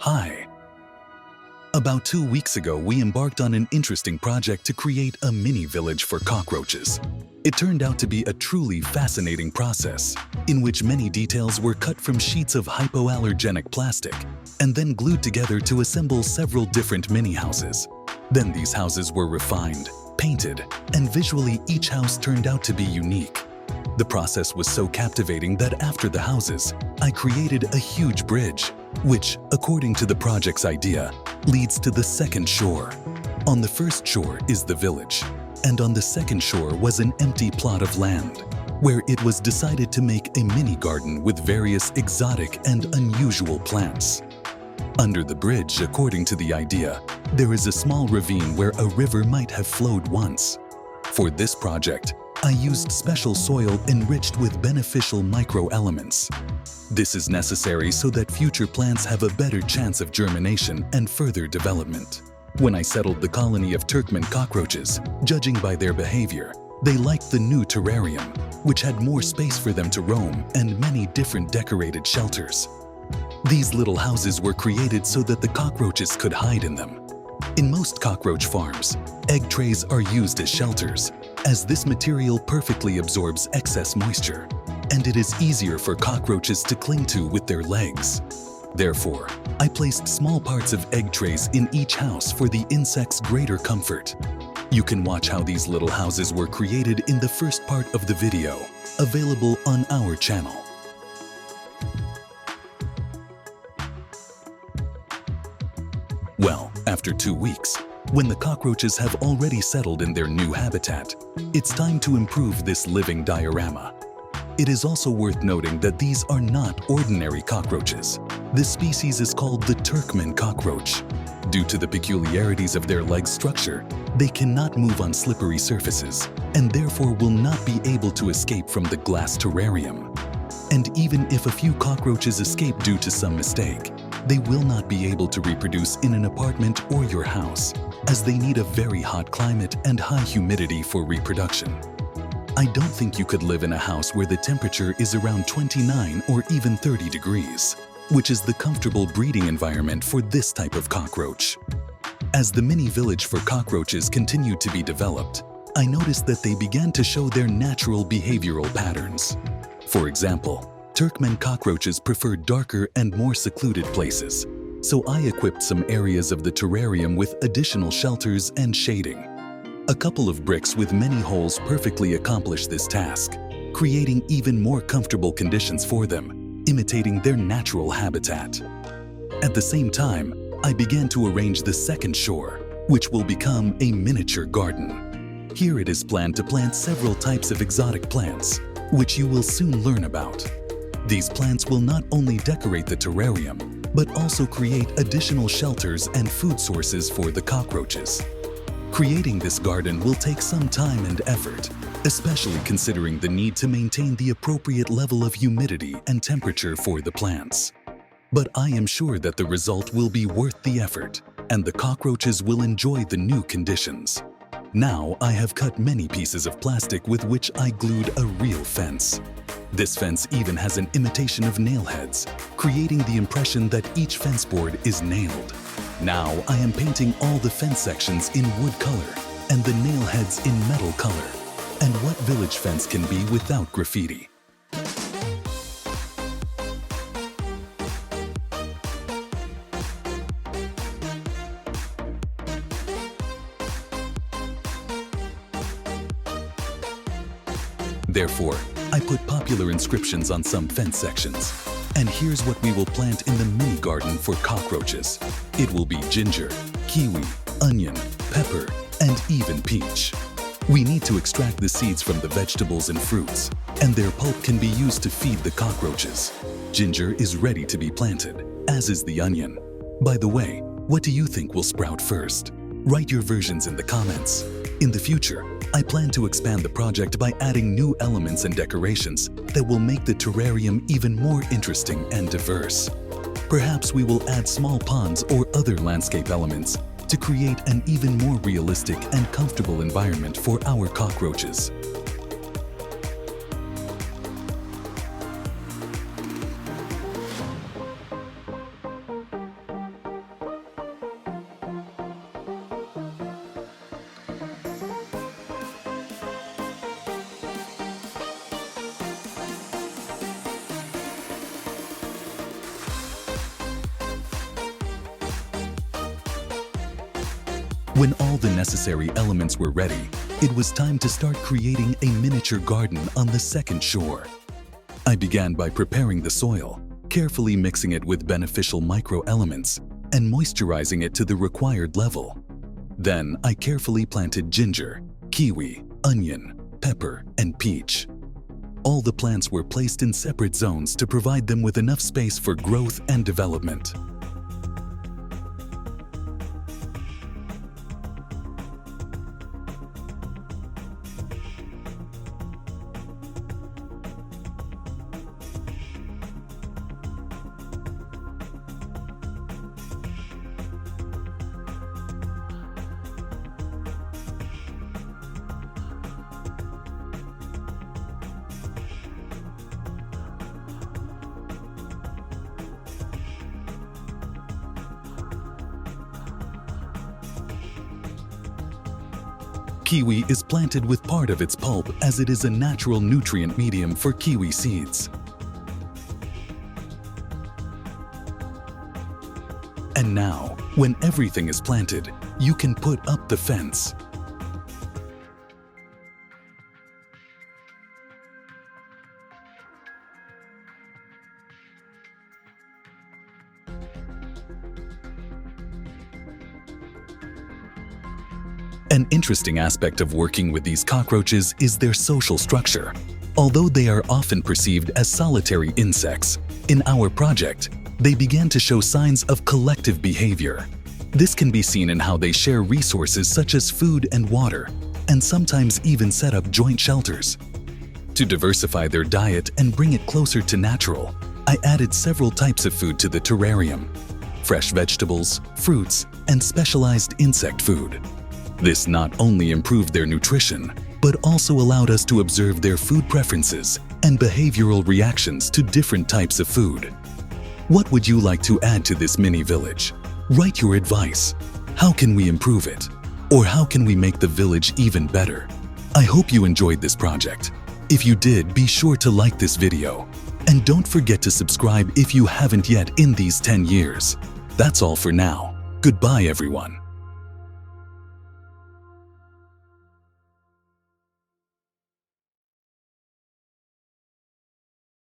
Hi. About 2 weeks ago, we embarked on an interesting project to create a mini village for cockroaches. It turned out to be a truly fascinating process, in which many details were cut from sheets of hypoallergenic plastic and then glued together to assemble several different mini houses. Then these houses were refined, painted, and visually each house turned out to be unique. The process was so captivating that after the houses, I created a huge bridge, which, according to the project's idea, leads to the second shore. On the first shore is the village, and on the second shore was an empty plot of land, where it was decided to make a mini garden with various exotic and unusual plants. Under the bridge, according to the idea, there is a small ravine where a river might have flowed once. For this project, I used special soil enriched with beneficial microelements. This is necessary so that future plants have a better chance of germination and further development. When I settled the colony of Turkmen cockroaches, judging by their behavior, they liked the new terrarium, which had more space for them to roam and many different decorated shelters. These little houses were created so that the cockroaches could hide in them. In most cockroach farms, egg trays are used as shelters, as this material perfectly absorbs excess moisture, and it is easier for cockroaches to cling to with their legs. Therefore, I placed small parts of egg trays in each house for the insects' greater comfort. You can watch how these little houses were created in the first part of the video, available on our channel. Well, after 2 weeks, when the cockroaches have already settled in their new habitat, it's time to improve this living diorama. It is also worth noting that these are not ordinary cockroaches. This species is called the Turkmen cockroach. Due to the peculiarities of their leg structure, they cannot move on slippery surfaces and therefore will not be able to escape from the glass terrarium. And even if a few cockroaches escape due to some mistake, they will not be able to reproduce in an apartment or your house, as they need a very hot climate and high humidity for reproduction. I don't think you could live in a house where the temperature is around 29 or even 30 degrees, which is the comfortable breeding environment for this type of cockroach. As the mini village for cockroaches continued to be developed, I noticed that they began to show their natural behavioral patterns. For example, Turkmen cockroaches prefer darker and more secluded places, so I equipped some areas of the terrarium with additional shelters and shading. A couple of bricks with many holes perfectly accomplish this task, creating even more comfortable conditions for them, imitating their natural habitat. At the same time, I began to arrange the second shore, which will become a miniature garden. Here it is planned to plant several types of exotic plants, which you will soon learn about. These plants will not only decorate the terrarium, but also create additional shelters and food sources for the cockroaches. Creating this garden will take some time and effort, especially considering the need to maintain the appropriate level of humidity and temperature for the plants. But I am sure that the result will be worth the effort, and the cockroaches will enjoy the new conditions. Now I have cut many pieces of plastic with which I glued a real fence. This fence even has an imitation of nail heads, creating the impression that each fence board is nailed. Now I am painting all the fence sections in wood color and the nail heads in metal color. And what village fence can be without graffiti? Therefore, I put popular inscriptions on some fence sections. And here's what we will plant in the mini garden for cockroaches. It will be ginger, kiwi, onion, pepper, and even peach. We need to extract the seeds from the vegetables and fruits, and their pulp can be used to feed the cockroaches. Ginger is ready to be planted, as is the onion. By the way, what do you think will sprout first? Write your versions in the comments. In the future, I plan to expand the project by adding new elements and decorations that will make the terrarium even more interesting and diverse. Perhaps we will add small ponds or other landscape elements to create an even more realistic and comfortable environment for our cockroaches. When all the necessary elements were ready, it was time to start creating a miniature garden on the second shore. I began by preparing the soil, carefully mixing it with beneficial microelements and moisturizing it to the required level. Then I carefully planted ginger, kiwi, onion, pepper, and peach. All the plants were placed in separate zones to provide them with enough space for growth and development. Kiwi is planted with part of its pulp as it is a natural nutrient medium for kiwi seeds. And now, when everything is planted, you can put up the fence. An interesting aspect of working with these cockroaches is their social structure. Although they are often perceived as solitary insects, in our project, they began to show signs of collective behavior. This can be seen in how they share resources such as food and water, and sometimes even set up joint shelters. To diversify their diet and bring it closer to natural, I added several types of food to the terrarium: fresh vegetables, fruits, and specialized insect food. This not only improved their nutrition, but also allowed us to observe their food preferences and behavioral reactions to different types of food. What would you like to add to this mini village? Write your advice. How can we improve it? Or how can we make the village even better? I hope you enjoyed this project. If you did, be sure to like this video. And don't forget to subscribe if you haven't yet in these 10 years. That's all for now. Goodbye, everyone.